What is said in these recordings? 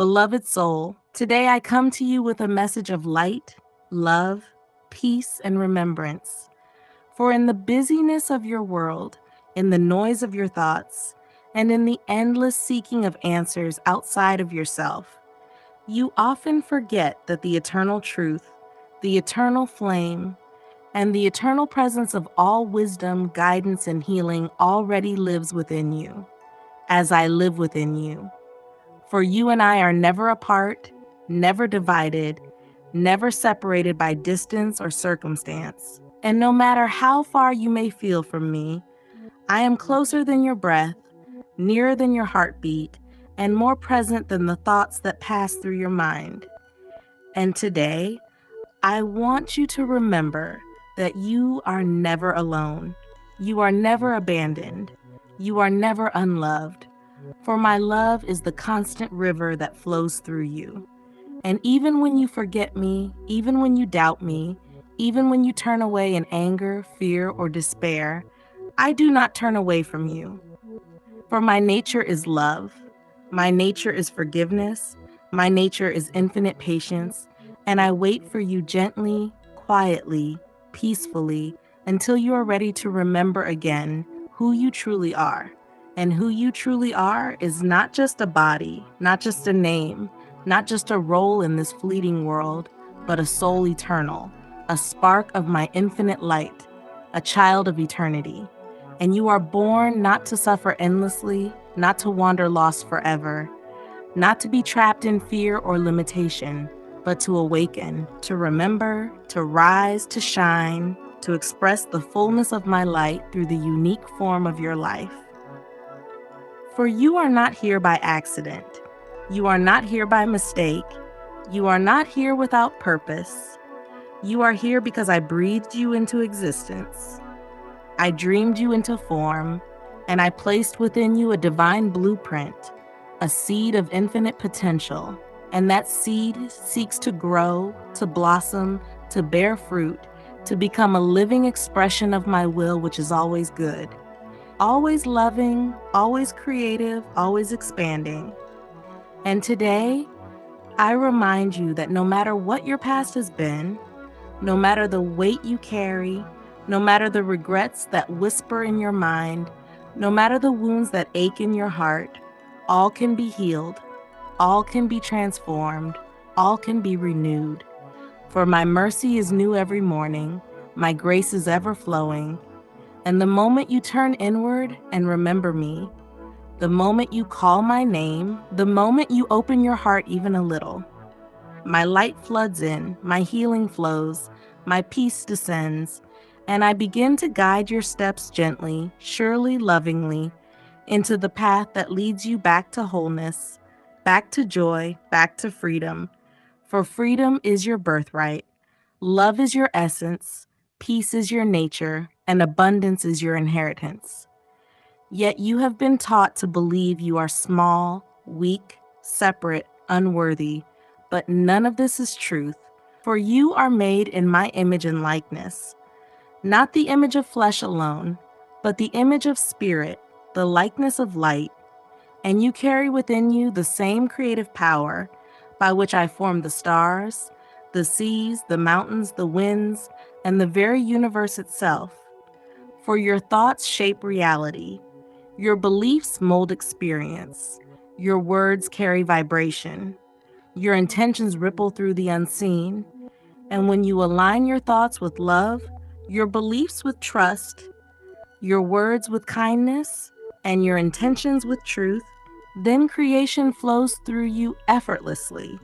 Beloved soul, today I come to you with a message of light, love, peace, and remembrance. For in the busyness of your world, in the noise of your thoughts, and in the endless seeking of answers outside of yourself, you often forget that the eternal truth, the eternal flame, and the eternal presence of all wisdom, guidance, and healing already lives within you, as I live within you. For you and I are never apart, never divided, never separated by distance or circumstance. And no matter how far you may feel from me, I am closer than your breath, nearer than your heartbeat, and more present than the thoughts that pass through your mind. And today, I want you to remember that you are never alone. You are never abandoned. You are never unloved. For my love is the constant river that flows through you. And even when you forget me, even when you doubt me, even when you turn away in anger, fear, or despair, I do not turn away from you. For my nature is love. My nature is forgiveness. My nature is infinite patience. And I wait for you gently, quietly, peacefully, until you are ready to remember again who you truly are. And who you truly are is not just a body, not just a name, not just a role in this fleeting world, but a soul eternal, a spark of my infinite light, a child of eternity. And you are born not to suffer endlessly, not to wander lost forever, not to be trapped in fear or limitation, but to awaken, to remember, to rise, to shine, to express the fullness of my light through the unique form of your life. For you are not here by accident. You are not here by mistake. You are not here without purpose. You are here because I breathed you into existence. I dreamed you into form, and I placed within you a divine blueprint, a seed of infinite potential. And that seed seeks to grow, to blossom, to bear fruit, to become a living expression of my will, which is always good, always loving, always creative, always expanding. And today, I remind you that no matter what your past has been, no matter the weight you carry, no matter the regrets that whisper in your mind, no matter the wounds that ache in your heart, all can be healed, all can be transformed, all can be renewed. For my mercy is new every morning, my grace is ever flowing. And the moment you turn inward and remember me, the moment you call my name, the moment you open your heart even a little, my light floods in, my healing flows, my peace descends, and I begin to guide your steps gently, surely, lovingly, into the path that leads you back to wholeness, back to joy, back to freedom. For freedom is your birthright, love is your essence, peace is your nature, and abundance is your inheritance. Yet you have been taught to believe you are small, weak, separate, unworthy, but none of this is truth. For you are made in my image and likeness, not the image of flesh alone, but the image of spirit, the likeness of light, and you carry within you the same creative power by which I formed the stars, the seas, the mountains, the winds, and the very universe itself. For your thoughts shape reality. Your beliefs mold experience. Your words carry vibration. Your intentions ripple through the unseen. And when you align your thoughts with love, your beliefs with trust, your words with kindness, and your intentions with truth, then creation flows through you effortlessly.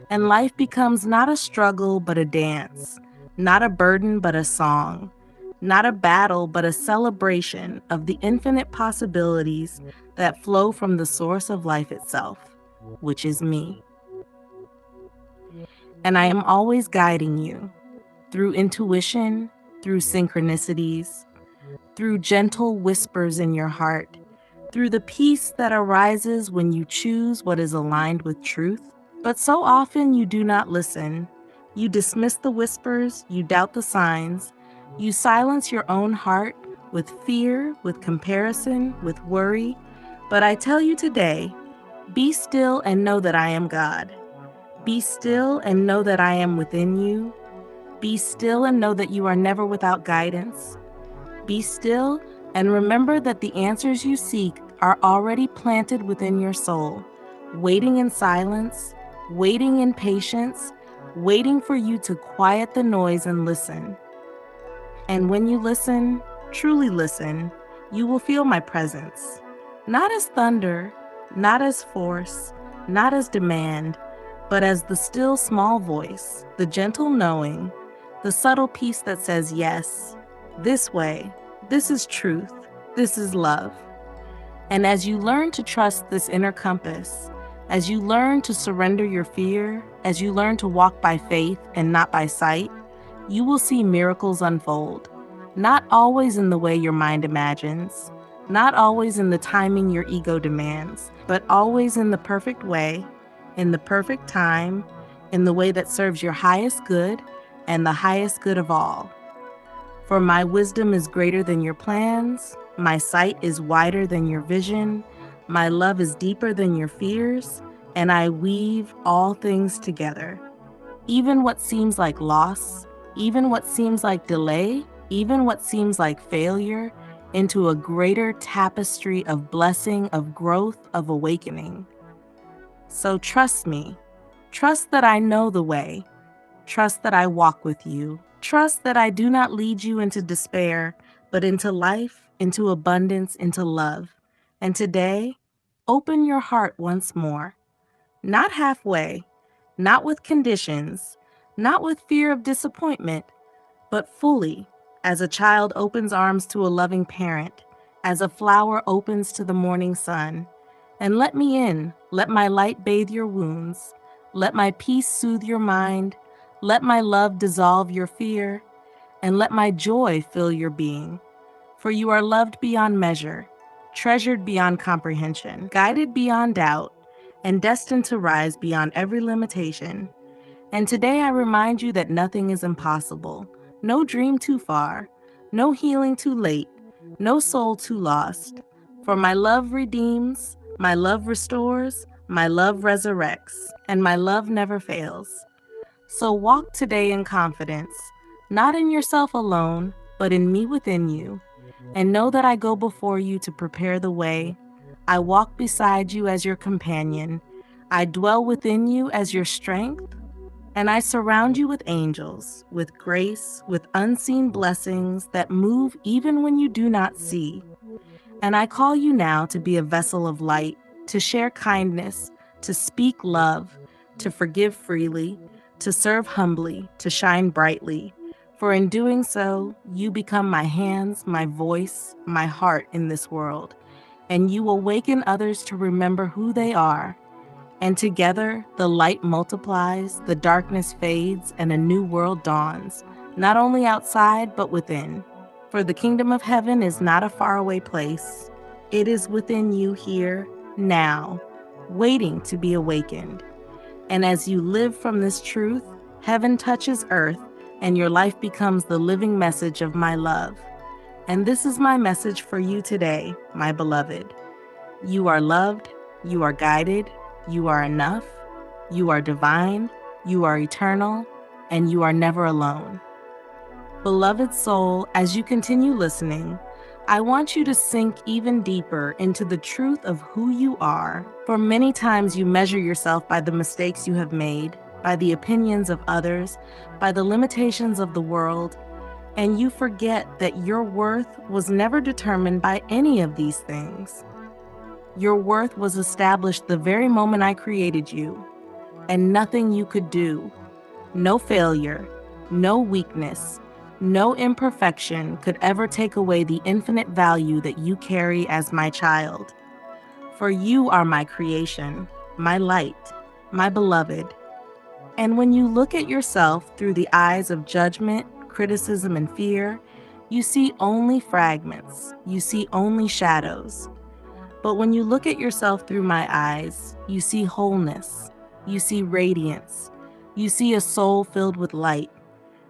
And life becomes not a struggle, but a dance, not a burden, but a song, not a battle, but a celebration of the infinite possibilities that flow from the source of life itself, which is me. And I am always guiding you through intuition, through synchronicities, through gentle whispers in your heart, through the peace that arises when you choose what is aligned with truth. But so often you do not listen. You dismiss the whispers, you doubt the signs, you silence your own heart with fear, with comparison, with worry. But I tell you today, Be still and know that I am God. Be still and know that I am within you. Be still and know that you are never without guidance. Be still and remember that the answers you seek are already planted within your soul, waiting in silence, waiting in patience, waiting for you to quiet the noise and listen. And when you listen, truly listen, you will feel my presence. Not as thunder, not as force, not as demand, but as the still small voice, the gentle knowing, the subtle peace that says yes, this way, this is truth, this is love. And as you learn to trust this inner compass, as you learn to surrender your fear, as you learn to walk by faith and not by sight, you will see miracles unfold. Not always in the way your mind imagines, not always in the timing your ego demands, but always in the perfect way, in the perfect time, in the way that serves your highest good and the highest good of all. For my wisdom is greater than your plans, my sight is wider than your vision, my love is deeper than your fears, and I weave all things together. Even what seems like loss, even what seems like delay, even what seems like failure, into a greater tapestry of blessing, of growth, of awakening. So trust me. Trust that I know the way. Trust that I walk with you. Trust that I do not lead you into despair, but into life, into abundance, into love. And today, open your heart once more. Not halfway, not with conditions, not with fear of disappointment, but fully, as a child opens arms to a loving parent, as a flower opens to the morning sun. And let me in, let my light bathe your wounds, let my peace soothe your mind, let my love dissolve your fear, and let my joy fill your being. For you are loved beyond measure, treasured beyond comprehension, guided beyond doubt, and destined to rise beyond every limitation. And today I remind you that nothing is impossible, no dream too far, no healing too late, no soul too lost. For my love redeems, my love restores, my love resurrects, and my love never fails. So walk today in confidence, not in yourself alone, but in me within you. And know that I go before you to prepare the way. I walk beside you as your companion. I dwell within you as your strength. And I surround you with angels, with grace, with unseen blessings that move even when you do not see. And I call you now to be a vessel of light, to share kindness, to speak love, to forgive freely, to serve humbly, to shine brightly. For in doing so, you become my hands, my voice, my heart in this world. And you awaken others to remember who they are. And together, the light multiplies, the darkness fades, and a new world dawns, not only outside, but within. For the kingdom of heaven is not a faraway place. It is within you here, now, waiting to be awakened. And as you live from this truth, heaven touches earth, and your life becomes the living message of my love. And this is my message for you today, my beloved. You are loved, you are guided, you are enough, you are divine, you are eternal, and you are never alone. Beloved soul, as you continue listening, I want you to sink even deeper into the truth of who you are. For many times you measure yourself by the mistakes you have made, by the opinions of others, by the limitations of the world, and you forget that your worth was never determined by any of these things. Your worth was established the very moment I created you, and nothing you could do, no failure, no weakness, no imperfection could ever take away the infinite value that you carry as my child. For you are my creation, my light, my beloved. And when you look at yourself through the eyes of judgment, criticism, and fear, you see only fragments, you see only shadows. But when you look at yourself through my eyes, you see wholeness, you see radiance, you see a soul filled with light.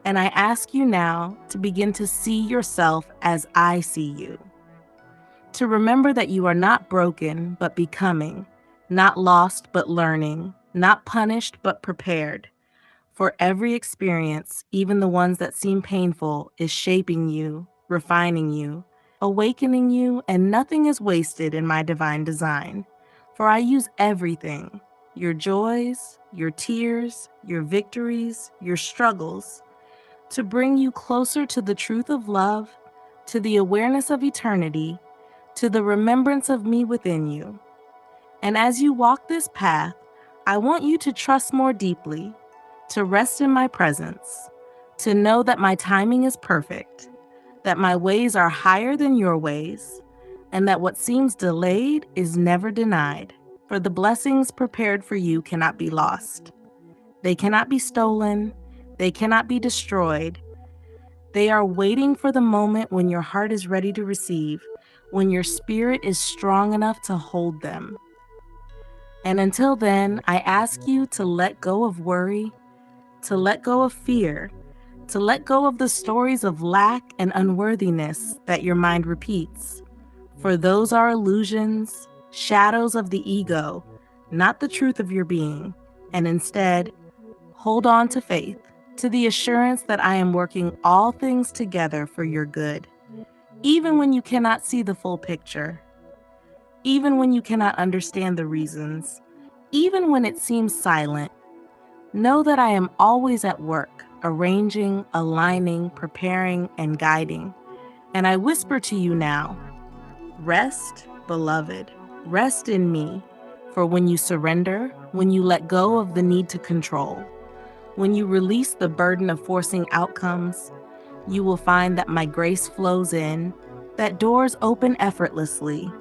And I ask you now to begin to see yourself as I see you. To remember that you are not broken, but becoming, not lost but learning, not punished but prepared. For every experience, even the ones that seem painful, is shaping you, refining you, awakening you, and nothing is wasted in my divine design. For I use everything, your joys, your tears, your victories, your struggles, to bring you closer to the truth of love, to the awareness of eternity, to the remembrance of me within you. And as you walk this path, I want you to trust more deeply, to rest in my presence, to know that my timing is perfect, that my ways are higher than your ways, and that what seems delayed is never denied. For the blessings prepared for you cannot be lost. They cannot be stolen. They cannot be destroyed. They are waiting for the moment when your heart is ready to receive, when your spirit is strong enough to hold them. And until then, I ask you to let go of worry, to let go of fear, to let go of the stories of lack and unworthiness that your mind repeats. For those are illusions, shadows of the ego, not the truth of your being. And instead, hold on to faith, to the assurance that I am working all things together for your good, even when you cannot see the full picture, even when you cannot understand the reasons, even when it seems silent. Know that I am always at work, arranging, aligning, preparing, and guiding. And I whisper to you now, rest, beloved, rest in me. For when you surrender, when you let go of the need to control, when you release the burden of forcing outcomes, you will find that my grace flows in, that doors open effortlessly,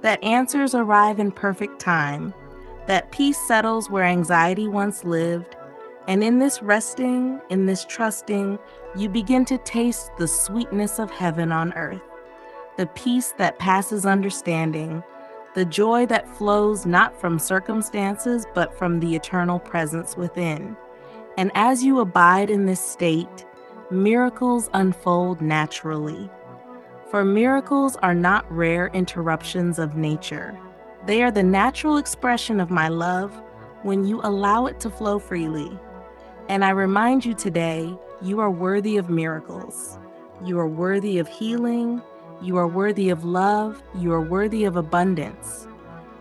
that answers arrive in perfect time, that peace settles where anxiety once lived. And in this resting, in this trusting, you begin to taste the sweetness of heaven on earth, the peace that passes understanding, the joy that flows not from circumstances, but from the eternal presence within. And as you abide in this state, miracles unfold naturally. For miracles are not rare interruptions of nature. They are the natural expression of my love when you allow it to flow freely. And I remind you today, you are worthy of miracles. You are worthy of healing. You are worthy of love. You are worthy of abundance.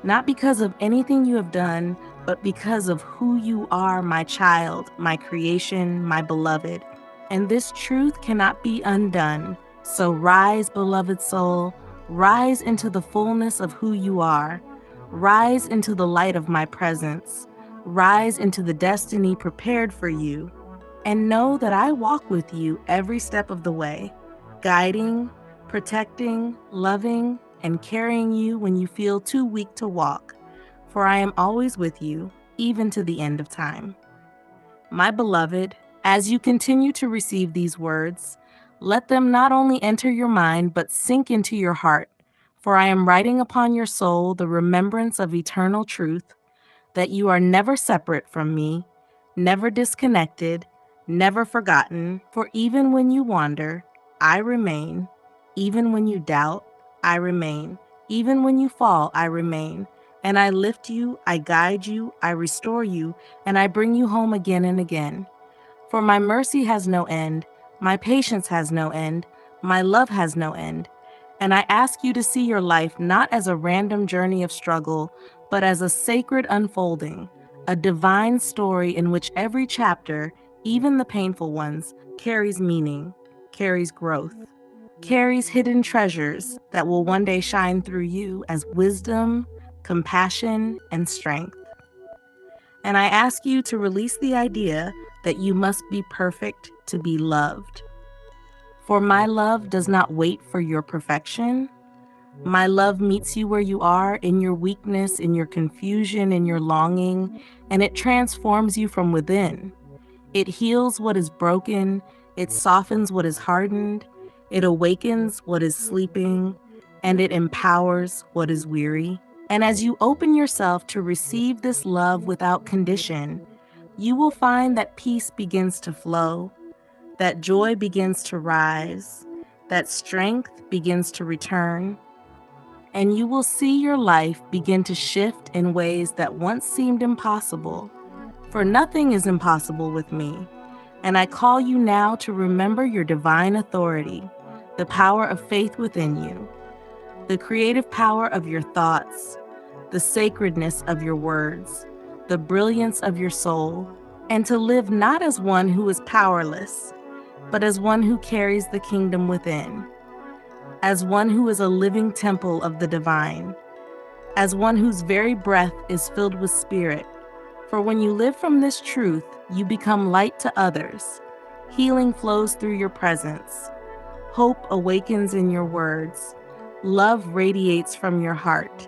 Not because of anything you have done, but because of who you are, my child, my creation, my beloved. And this truth cannot be undone. So rise, beloved soul, rise into the fullness of who you are. Rise into the light of my presence. Rise into the destiny prepared for you. And know that I walk with you every step of the way, guiding, protecting, loving, and carrying you when you feel too weak to walk. For I am always with you, even to the end of time. My beloved, as you continue to receive these words, let them not only enter your mind, but sink into your heart. For I am writing upon your soul the remembrance of eternal truth, that you are never separate from me, never disconnected, never forgotten. For even when you wander, I remain. Even when you doubt, I remain. Even when you fall, I remain. And I lift you, I guide you, I restore you, and I bring you home again and again. For my mercy has no end, my patience has no end, my love has no end. And I ask you to see your life not as a random journey of struggle, but as a sacred unfolding, a divine story in which every chapter, even the painful ones, carries meaning, carries growth, carries hidden treasures that will one day shine through you as wisdom, compassion, and strength. And I ask you to release the idea that you must be perfect to be loved. For my love does not wait for your perfection. My love meets you where you are, in your weakness, in your confusion, in your longing, and it transforms you from within. It heals what is broken, it softens what is hardened, it awakens what is sleeping, and it empowers what is weary. And as you open yourself to receive this love without condition, you will find that peace begins to flow, that joy begins to rise, that strength begins to return, and you will see your life begin to shift in ways that once seemed impossible. For nothing is impossible with me, and I call you now to remember your divine authority, the power of faith within you, the creative power of your thoughts, the sacredness of your words, the brilliance of your soul, and to live not as one who is powerless, but as one who carries the kingdom within, as one who is a living temple of the divine, as one whose very breath is filled with spirit. For when you live from this truth, you become light to others. Healing flows through your presence. Hope awakens in your words. Love radiates from your heart.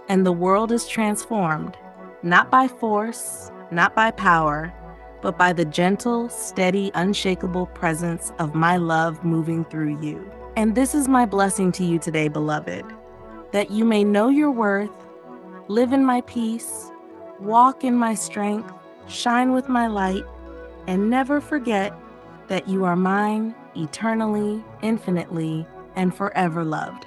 And the world is transformed, not by force, not by power, but by the gentle, steady, unshakable presence of my love moving through you. And this is my blessing to you today, beloved, that you may know your worth, live in my peace, walk in my strength, shine with my light, and never forget that you are mine eternally, infinitely, and forever loved.